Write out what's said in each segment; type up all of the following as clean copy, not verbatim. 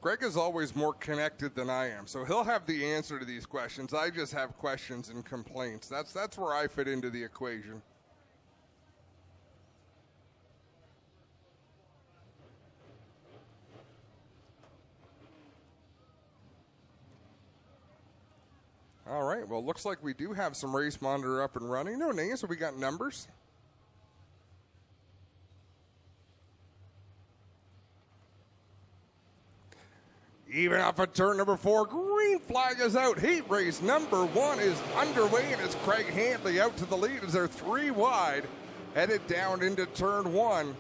Greg is always more connected than I am, so he'll have the answer to these questions. I just have questions and complaints. That's where I fit into the equation. All right, well, looks like we do have some race monitor up and running. No names, so we got numbers. Even off of turn number 4, green flag is out. Heat race number 1 is underway, and it's Craig Handley out to the lead as they're 3 wide, headed down into turn 1.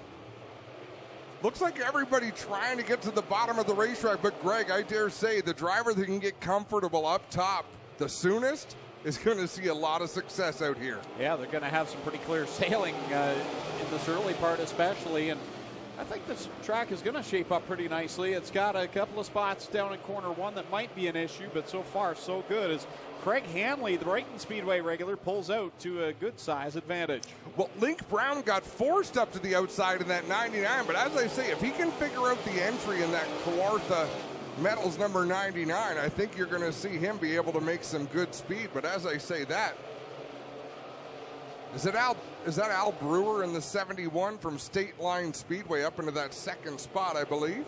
Looks like everybody trying to get to the bottom of the racetrack, but Greg, I dare say, the driver that can get comfortable up top the soonest is going to see a lot of success out here. Yeah, they're going to have some pretty clear sailing in this early part especially, and I think this track is going to shape up pretty nicely. It's got a couple of spots down in corner 1 that might be an issue, but so far so good as Craig Hanley, the Brighton Speedway regular, pulls out to a good size advantage. Well, Link Brown got forced up to the outside in that 99, but as I say, if he can figure out the entry in that Kawartha Metals number 99, I think you're going to see him be able to make some good speed. But as I say that, is that Al Brewer in the 71 from State Line Speedway up into that second spot, I believe?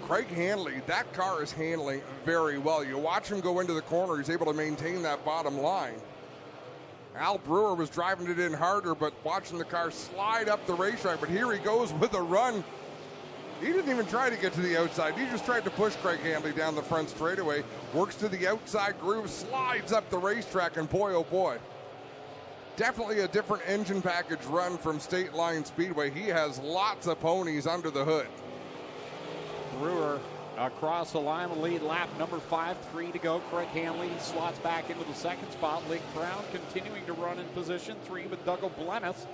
Craig Handley, that car is handling very well. You watch him go into the corner, he's able to maintain that bottom line. Al Brewer was driving it in harder, but watching the car slide up the racetrack. But here he goes with a run. He didn't even try to get to the outside. He just tried to push Craig Handley down the front straightaway. Works to the outside groove, slides up the racetrack, and boy, oh boy. Definitely a different engine package run from State Line Speedway. He has lots of ponies under the hood. Brewer across the line, the lead lap number 5, 3 to go. Craig Hanley slots back into the second spot. Link Brown continuing to run in position 3 with Doug O'Bleneth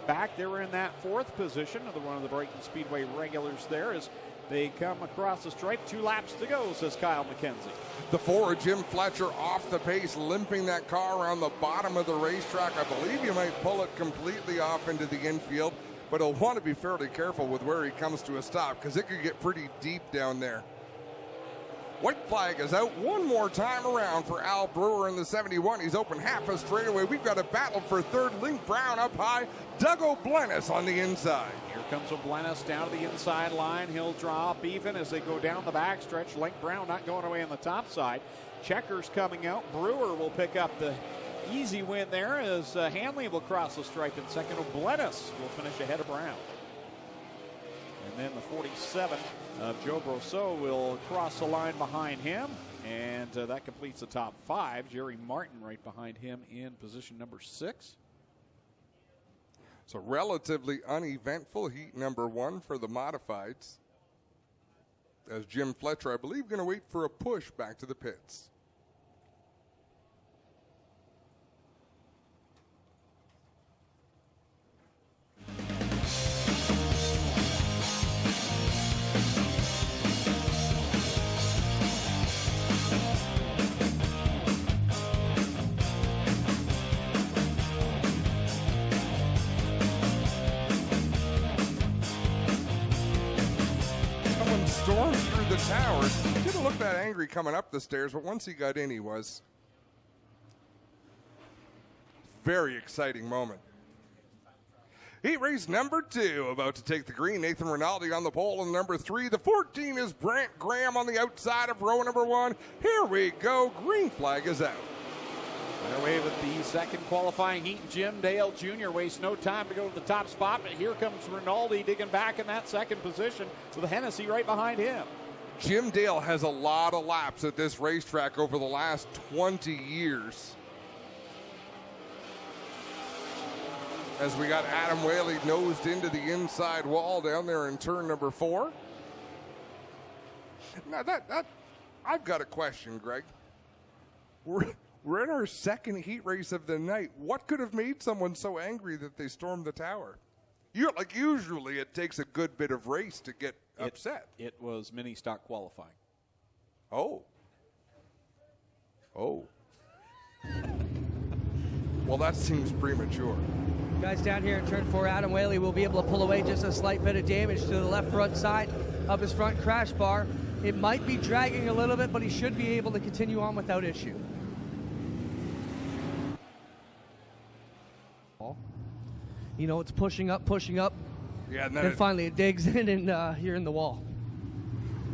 back there in that 4th position. Another one of the Brighton Speedway regulars there as they come across the stripe. 2 laps to go, says Kyle McKenzie. The 4, Jim Fletcher off the pace, limping that car around the bottom of the racetrack. I believe you might pull it completely off into the infield, but he'll want to be fairly careful with where he comes to a stop because it could get pretty deep down there. White flag is out one more time around for Al Brewer in the 71. He's open half a straightaway. We've got a battle for 3rd. Link Brown up high. Doug O'Bleneth on the inside. Here comes O'Bleneth down to the inside line. He'll draw up even as they go down the backstretch. Link Brown not going away on the top side. Checkers coming out. Brewer will pick up the easy win there as Hanley will cross the stripe in second. O'Bleneth will finish ahead of Brown. And then the 47 of Joe Brosseau will cross the line behind him. And that completes the top 5. Jerry Martin right behind him in position number 6. So relatively uneventful heat number 1 for the modifieds. As Jim Fletcher, I believe, going to wait for a push back to the pits. Stormed through the tower. Didn't look that angry coming up the stairs, but once he got in, he was. Very exciting moment. Heat race number 2, about to take the green. Nathan Rinaldi on the pole in number 3. The 14 is Brant Graham on the outside of row number 1. Here we go. Green flag is out. Away with the second qualifying heat. Jim Dale Jr. wastes no time to go to the top spot, but here comes Rinaldi digging back in that second position with Hennessy right behind him. Jim Dale has a lot of laps at this racetrack over the last 20 years. As we got Adam Whaley nosed into the inside wall down there in turn number 4. Now that I've got a question, Greg. We're in our second heat race of the night. What could have made someone so angry that they stormed the tower? Usually it takes a good bit of race to get upset. It was mini stock qualifying. Oh. Well, that seems premature. Guys down here in turn 4, Adam Whaley will be able to pull away just a slight bit of damage to the left front side of his front crash bar. It might be dragging a little bit, but he should be able to continue on without issue. You know, it's pushing up. Yeah, and then finally it digs in, and you're in the wall.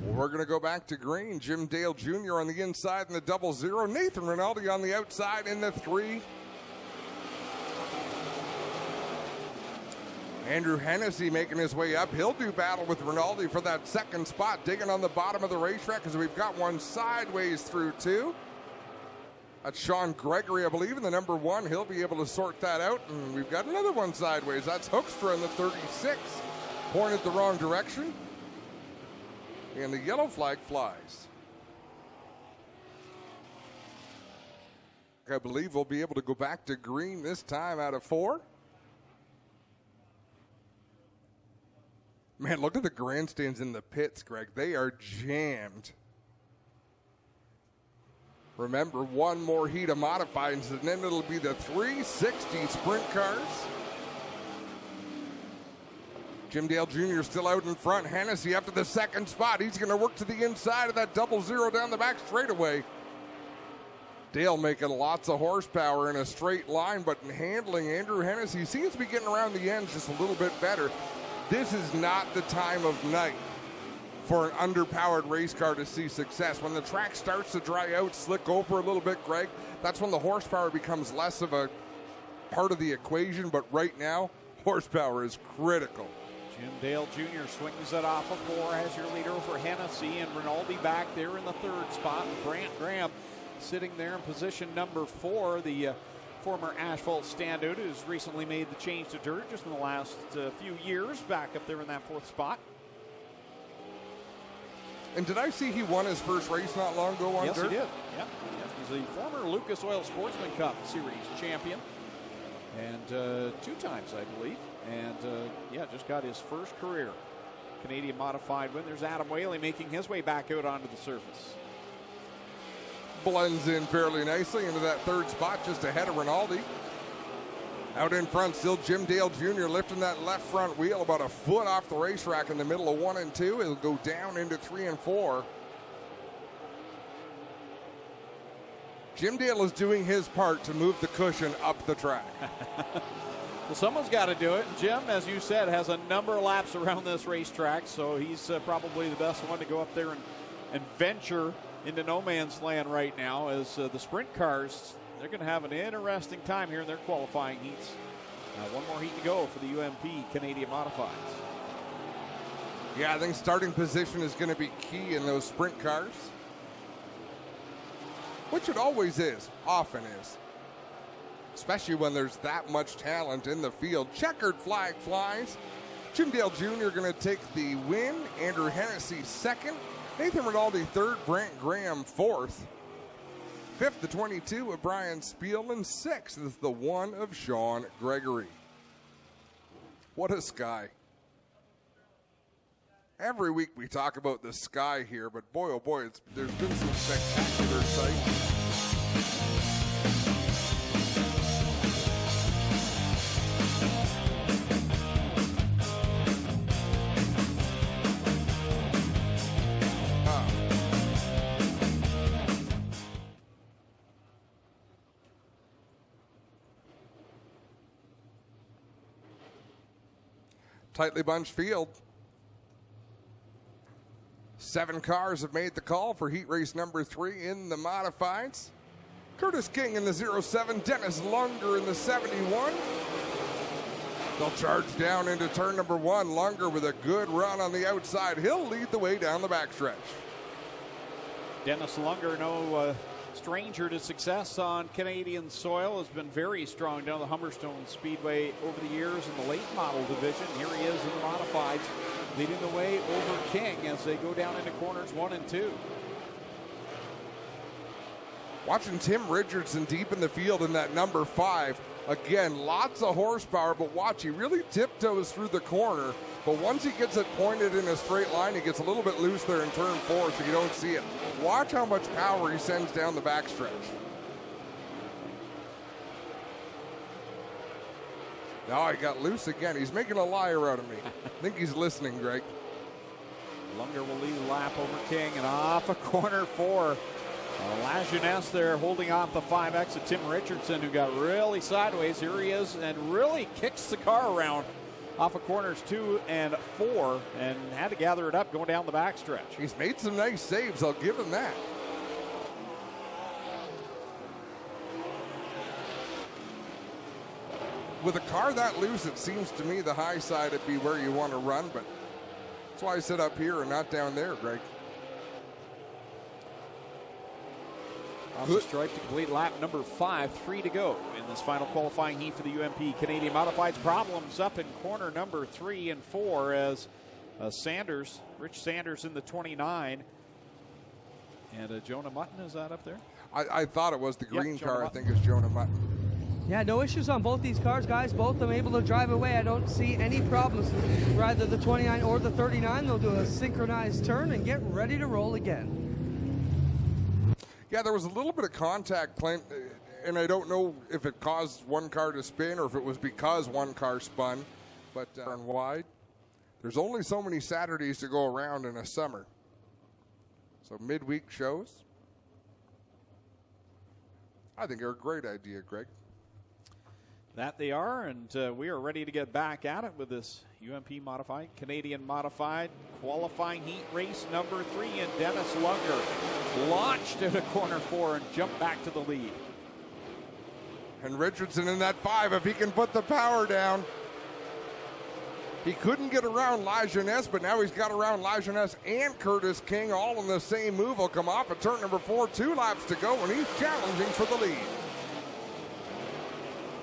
Well, we're going to go back to green. Jim Dale Jr. on the inside in the 0-0. Nathan Rinaldi on the outside in the 3. Andrew Hennessy making his way up. He'll do battle with Rinaldi for that second spot, digging on the bottom of the racetrack as we've got one sideways through 2. That's Sean Gregory, I believe, in the number 1. He'll be able to sort that out. And we've got another one sideways. That's Hoekstra in the 36. Pointed the wrong direction. And the yellow flag flies. I believe we'll be able to go back to green this time out of 4. Man, look at the grandstands in the pits, Greg. They are jammed. Remember, one more heat of modifieds, and then it'll be the 360 sprint cars. Jim Dale Jr. still out in front. Hennessy up to the second spot. He's going to work to the inside of that 0-0 down the back straightaway. Dale making lots of horsepower in a straight line, but in handling, Andrew Hennessy seems to be getting around the ends just a little bit better. This is not the time of night for an underpowered race car to see success. When the track starts to dry out, slick over a little bit, Greg, that's when the horsepower becomes less of a part of the equation. But right now, horsepower is critical. Jim Dale Jr. swings it off of 4, has your leader over Hennessy, and Rinaldi back there in the 3rd spot. And Brant Graham sitting there in position number 4, the former asphalt standout who's recently made the change to dirt just in the last few years, back up there in that 4th spot. And did I see he won his first race not long ago on dirt? Yes, he did. Yep. He's the former Lucas Oil Sportsman Cup Series champion, and 2 times, I believe. And just got his first career Canadian modified win. There's Adam Whaley making his way back out onto the surface. Blends in fairly nicely into that 3rd spot, just ahead of Rinaldi. Out in front, still Jim Dale Jr. lifting that left front wheel about a foot off the racetrack in the middle of 1 and 2. It'll go down into 3 and 4. Jim Dale is doing his part to move the cushion up the track. Well, someone's got to do it. Jim, as you said, has a number of laps around this racetrack, so he's probably the best one to go up there and venture into no man's land right now, as the sprint cars, they're going to have an interesting time here in their qualifying heats. One more heat to go for the UMP Canadian Modifieds. Yeah, I think starting position is going to be key in those sprint cars, which it always is, often is, especially when there's that much talent in the field. Checkered flag flies. Jim Dale Jr. going to take the win. Andrew Hennessy 2nd. Nathan Rinaldi 3rd, Brant Graham 4th. 5th, the 22 of Brian Spielman. 6th is the 1 of Sean Gregory. What a sky. Every week we talk about the sky here, but boy, oh boy, there's been some spectacular sights. Tightly bunched field. 7 cars have made the call for heat race number 3 in the modifieds. Curtis King in the 07, Dennis Lunger in the 71. They'll charge down into turn number 1. Lunger with a good run on the outside. He'll lead the way down the backstretch. Dennis Lunger, no stranger to success on Canadian soil, has been very strong down the Humberstone Speedway over the years in the late model division. Here he is in the modifieds, leading the way over King as they go down into corners 1 and 2. Watching Tim Richardson deep in the field in that number 5. Again, lots of horsepower, but watch, he really tiptoes through the corner. But once he gets it pointed in a straight line, he gets a little bit loose there in turn 4, so you don't see it. Watch how much power he sends down the backstretch. Now he got loose again. He's making a liar out of me. I think he's listening, Greg. Lunger will lead the lap over King and off a corner 4. Lajeunesse there holding off the 5X of Tim Richardson, who got really sideways. Here he is and really kicks the car around off of corners 2 and 4 and had to gather it up going down the backstretch. He's made some nice saves. I'll give him that. With a car that loose, it seems to me the high side would be where you want to run, but that's why I sit up here and not down there, Greg. Off the stripe to complete lap number 5, 3 to go in this final qualifying heat for the UMP Canadian Modifieds. Problems up in corner number 3 and 4 as Rich Sanders in the 29. And Jonah Mutton, is that up there? I thought it was the green car, Mutton. I think is Jonah Mutton. Yeah, no issues on both these cars, guys. Both of them able to drive away. I don't see any problems. Either the 29 or the 39, they'll do a synchronized turn and get ready to roll again. Yeah, there was a little bit of contact claim, and I don't know if it caused one car to spin or if it was because one car spun, but wide. There's only so many Saturdays to go around in a summer. So midweek shows, I think are a great idea, Greg. That they are, and we are ready to get back at it with this UMP Modified, Canadian Modified qualifying heat race number 3, and Dennis Lunger launched out of corner 4 and jumped back to the lead. And Richardson in that 5, if he can put the power down. He couldn't get around Lajeunesse, but now he's got around Lajeunesse and Curtis King all in the same move. Will come off at turn number 4, 2 laps to go, and he's challenging for the lead.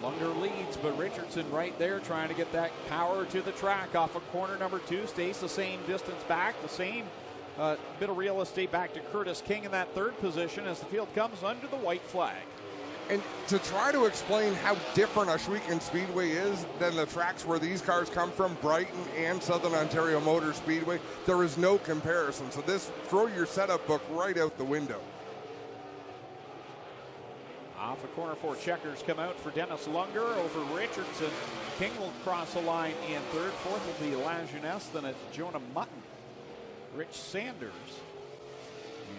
Lunger leads, but Richardson right there trying to get that power to the track off of corner number 2. Stays the same distance back, the same bit of real estate back to Curtis King in that 3rd position as the field comes under the white flag. And to try to explain how different Ohsweken Speedway is than the tracks where these cars come from, Brighton and Southern Ontario Motor Speedway, there is no comparison. So this, throw your setup book right out the window. Off of corner 4, checkers come out for Dennis Lunger over Richardson. King will cross the line in 3rd. 4th will be Lajeunesse. Then it's Jonah Mutton, Rich Sanders.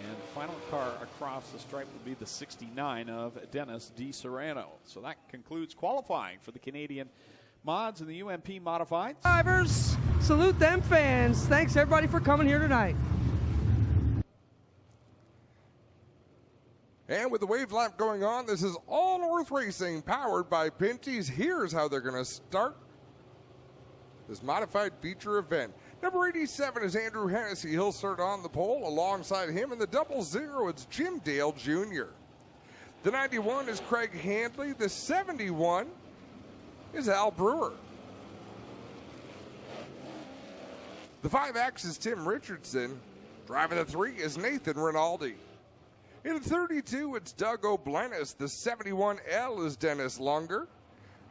And the final car across the stripe will be the 69 of Dennis D. Serrano. So that concludes qualifying for the Canadian Mods and the UMP Modifieds. Drivers, salute them fans. Thanks everybody for coming here tonight. And with the wave lap going on, this is All North Racing powered by Pinty's. Here's how they're going to start this modified feature event. Number 87 is Andrew Hennessy. He'll start on the pole. Alongside him in the 00, it's Jim Dale Jr. The 91 is Craig Handley. The 71 is Al Brewer. The 5X is Tim Richardson. Driving the 3 is Nathan Rinaldi. In the 32, it's Doug O'Blennis. The 71L is Dennis Lunger.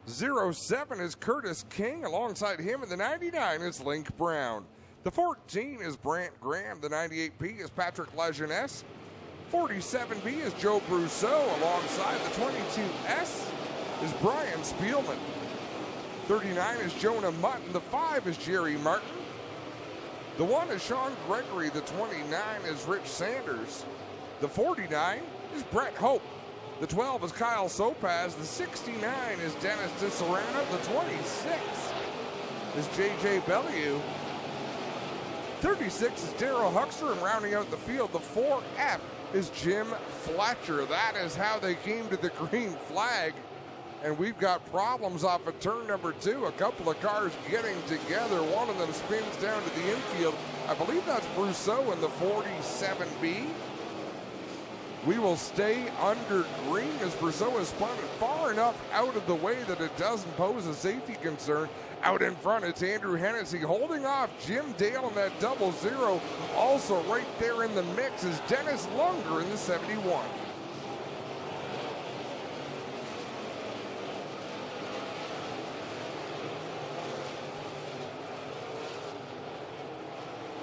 07 is Curtis King. Alongside him in the 99 is Link Brown. The 14 is Brant Graham. The 98P is Patrick Lajeunesse. 47B is Joe Brousseau. Alongside the 22S is Brian Spielman. 39 is Jonah Mutton. The 5 is Jerry Martin. The 1 is Sean Gregory. The 29 is Rich Sanders. The 49 is Brett Hope. The 12 is Kyle Sopaz. The 69 is Dennis DeSerrano. The 26 is J.J. Bellew. 36 is Daryl Huckster. And rounding out the field, the 4F is Jim Fletcher. That is how they came to the green flag. And we've got problems off of turn number 2. A couple of cars getting together. One of them spins down to the infield. I believe that's Brousseau in the 47B. We will stay under green as Brousseau is spun far enough out of the way that it doesn't pose a safety concern. Out in front, it's Andrew Hennessy holding off Jim Dale in that 00. Also right there in the mix is Dennis Lunger in the 71.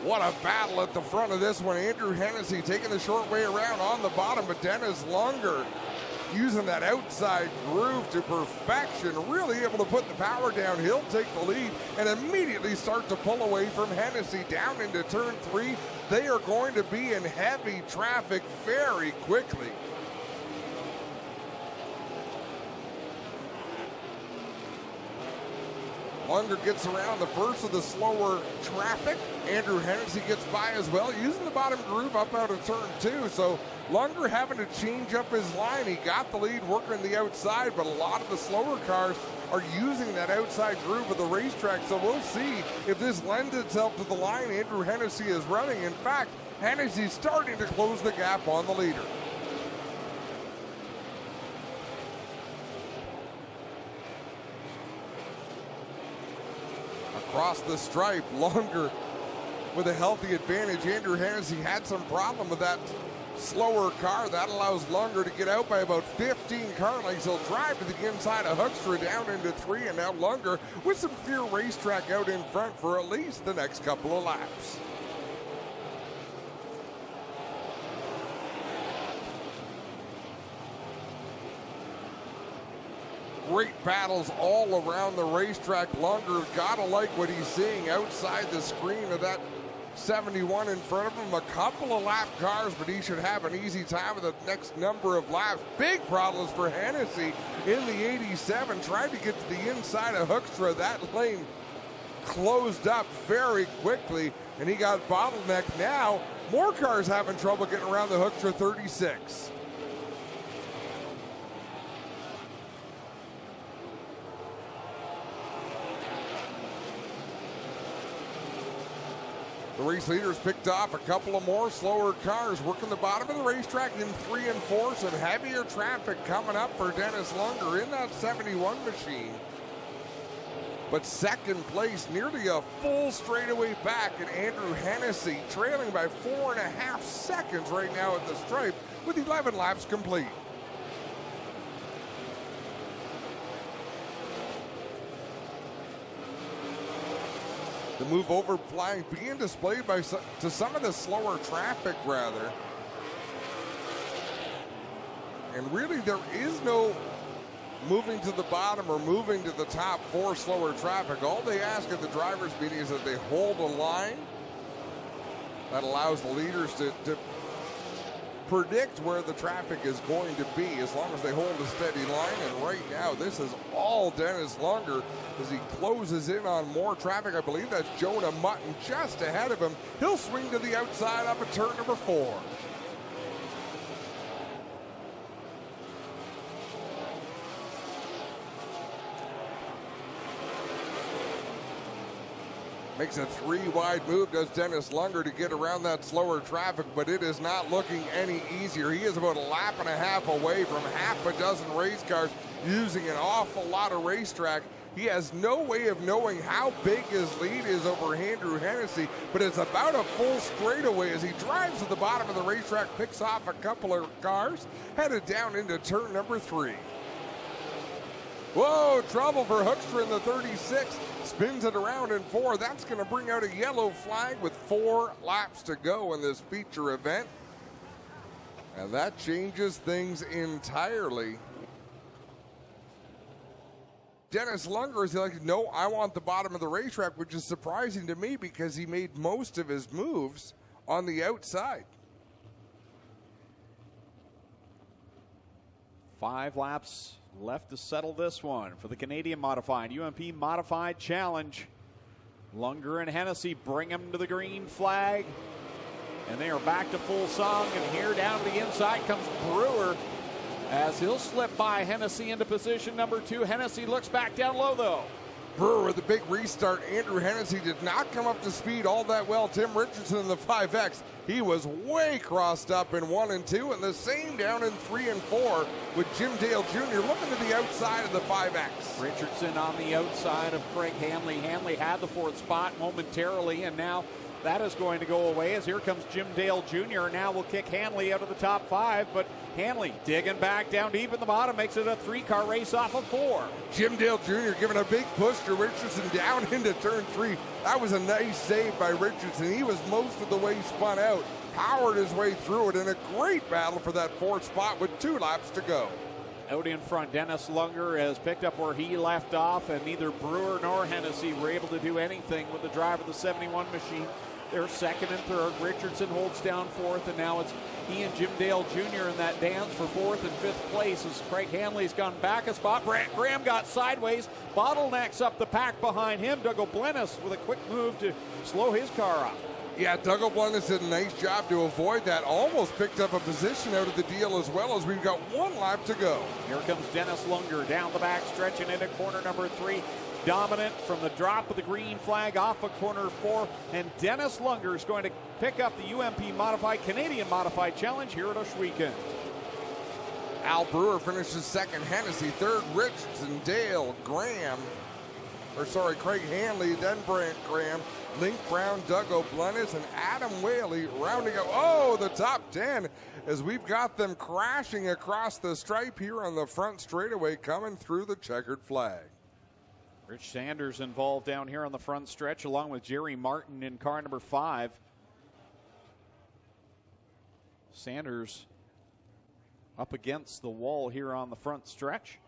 What a battle at the front of this one. Andrew Hennessy taking the short way around on the bottom, but Dennis Lunger using that outside groove to perfection, really able to put the power down. He'll take the lead and immediately start to pull away from Hennessy down into turn 3. They are going to be in heavy traffic very quickly. Lunger gets around the first of the slower traffic. Andrew Hennessy gets by as well, using the bottom groove up out of turn 2. So Lunger having to change up his line. He got the lead working the outside, but a lot of the slower cars are using that outside groove of the racetrack. So we'll see if this lends itself to the line Andrew Hennessy is running. In fact, Hennessy's starting to close the gap on the leader. Across the stripe, Lunger with a healthy advantage. Andrew Hennessy had some problem with that slower car. That allows Lunger to get out by about 15 car lengths. He'll drive to the inside of Hoekstra down into 3, and now Lunger with some clear racetrack out in front for at least the next couple of laps. Great battles all around the racetrack. Lunger's got to like what he's seeing outside the screen of that 71 in front of him. A couple of lap cars, but he should have an easy time with the next number of laps. Big problems for Hennessy in the 87. Tried to get to the inside of Hoekstra. That lane closed up very quickly, and he got bottlenecked. Now, more cars having trouble getting around the Hoekstra 36. The race leaders picked off a couple of more slower cars, working the bottom of the racetrack in 3 and 4. Some heavier traffic coming up for Dennis Lunger in that 71 machine. But second place, nearly a full straightaway back, and Andrew Hennessy trailing by 4.5 seconds right now at the stripe with 11 laps complete. The move over flag being displayed by to some of the slower traffic, rather. And really, there is no moving to the bottom or moving to the top for slower traffic. All they ask at the drivers' meeting is that they hold a line. That allows the leaders to predict where the traffic is going to be as long as they hold a steady line. And right now, this is all Dennis Lunger as he closes in on more traffic. I believe that's Jonah Mutton just ahead of him. He'll swing to the outside up at turn number 4. Makes a 3-wide move, does Dennis Lunger, to get around that slower traffic, but it is not looking any easier. He is about 1.5 laps away from half a dozen race cars using an awful lot of racetrack. He has no way of knowing how big his lead is over Andrew Hennessy, but it's about a full straightaway as he drives to the bottom of the racetrack, picks off a couple of cars, headed down into turn number 3. Whoa, trouble for Hoekstra in the 36. Spins it around in 4. That's going to bring out a yellow flag with 4 laps to go in this feature event. And that changes things entirely. Dennis Lunger is like, no, I want the bottom of the racetrack, which is surprising to me because he made most of his moves on the outside. 5 laps left to settle this one for the Canadian Modified UMP Modified Challenge. Lunger and Hennessy bring him to the green flag, and they are back to full song. And here down to the inside comes Brewer as he'll slip by Hennessy into position number 2. Hennessy looks back down low, though. Brewer with a big restart. Andrew Hennessy did not come up to speed all that well. Tim Richardson in the 5X, he was way crossed up in 1 and 2, and the same down in 3 and 4 with Jim Dale Jr. looking to the outside of the 5X. Richardson on the outside of Craig Hanley. Hanley had the 4th spot momentarily, and now that is going to go away as here comes Jim Dale Jr. Now will kick Hanley out of the top 5, but Hanley digging back down deep in the bottom makes it a 3-car race off of 4. Jim Dale Jr. giving a big push to Richardson down into turn 3. That was a nice save by Richardson. He was most of the way spun out, powered his way through it in a great battle for that 4th spot with 2 laps to go. Out in front, Dennis Lunger has picked up where he left off, and neither Brewer nor Hennessy were able to do anything with the drive of the 71 machine. They're second and third. Richardson holds down fourth, and now it's Ian Jimdale Jr. in that dance for fourth and fifth place as Craig Hanley's gone back a spot. Brant Graham got sideways, bottlenecks up the pack behind him. Doug O'Blennis with a quick move to slow his car off. Yeah, Doug O'Blennis did a nice job to avoid that. Almost picked up a position out of the deal as well, as we've got one lap to go. Here comes Dennis Lunger down the back stretch and into corner number 3. Dominant from the drop of the green flag off of corner 4. And Dennis Lunger is going to pick up the UMP Modified, Canadian Modified Challenge here at Ohsweken. Al Brewer finishes second, Hennessy third, Richardson, Dale, Craig Hanley, then Brant Graham, Link Brown, Doug O'Blennis, and Adam Whaley rounding out, the top 10 as we've got them crashing across the stripe here on the front straightaway coming through the checkered flag. Rich Sanders involved down here on the front stretch along with Jerry Martin in car number 5. Sanders up against the wall here on the front stretch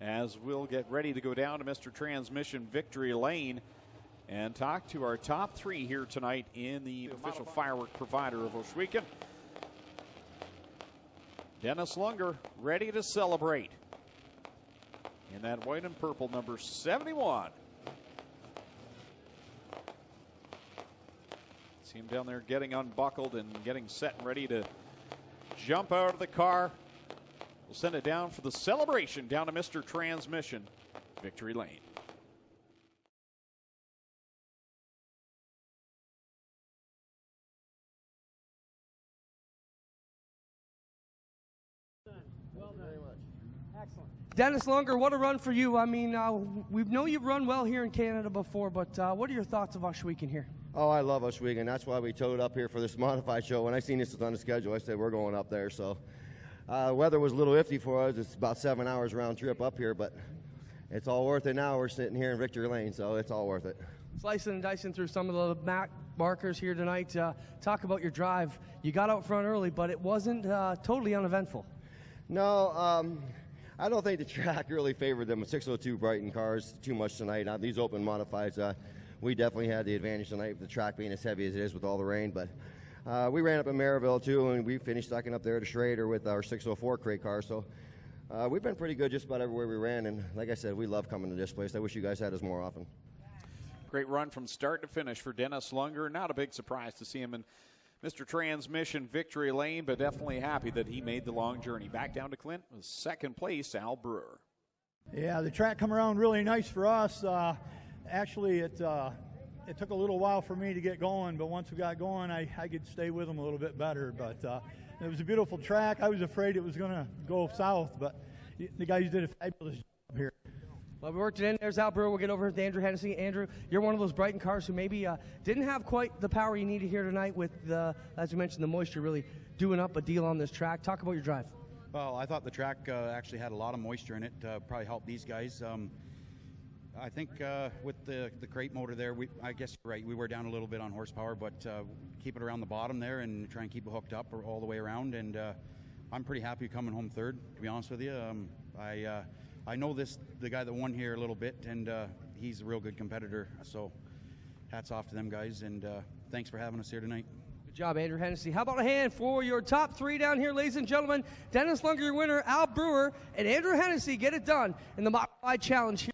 as we'll get ready to go down to Mr. Transmission Victory Lane and talk to our top 3 here tonight in the official firework provider of Ohsweken. Dennis Lunger ready to celebrate in that white and purple number 71. See him down there getting unbuckled and getting set and ready to jump out of the car. We'll send it down for the celebration down to Mr. Transmission Victory Lane. Well done. Very much. Excellent. Dennis Lunger, what a run for you. I mean, we know you've run well here in Canada before, but what are your thoughts of Ohsweken here? Oh, I love Ohsweken. That's why we towed up here for this modified show. When I seen this was on the schedule, I said we're going up there. So weather was a little iffy for us. It's about 7 hours round trip up here, but it's all worth it now. We're sitting here in Victory Lane, so it's all worth it. Slicing and dicing through some of the map markers here tonight. Talk about your drive. You got out front early, but it wasn't totally uneventful. No, I don't think the track really favored them with 602 Brighton cars too much tonight. These open modifieds, we definitely had the advantage tonight with the track being as heavy as it is with all the rain. But we ran up in Maryville too, and we finished second up there to Schrader with our 604 crate car. So we've been pretty good just about everywhere we ran. And like I said, we love coming to this place. I wish you guys had us more often. Great run from start to finish for Dennis Lunger. Not a big surprise to see him in Mr. Transmission Victory Lane, but definitely happy that he made the long journey. Back down to Clint with second place, Al Brewer. Yeah, the track come around really nice for us. Actually, it took a little while for me to get going, but once we got going, I could stay with them a little bit better. But it was a beautiful track. I was afraid it was going to go south, but the guys did a fabulous job here. Well, we worked it in. There's Al Brewer. We'll get over to Andrew Hennessy. Andrew, you're one of those Brighton cars who maybe didn't have quite the power you needed here tonight with, as you mentioned, the moisture really doing up a deal on this track. Talk about your drive. Well, I thought the track actually had a lot of moisture in it. Probably helped these guys. I think with the crate motor there, I guess you're right. We were down a little bit on horsepower, but keep it around the bottom there and try and keep it hooked up all the way around. And I'm pretty happy coming home third, to be honest with you. I know the guy that won here a little bit, and he's a real good competitor. So hats off to them guys, and thanks for having us here tonight. Good job, Andrew Hennessy. How about a hand for your top 3 down here, ladies and gentlemen? Dennis Lunger, your winner, Al Brewer, and Andrew Hennessy get it done in the Modified Challenge here.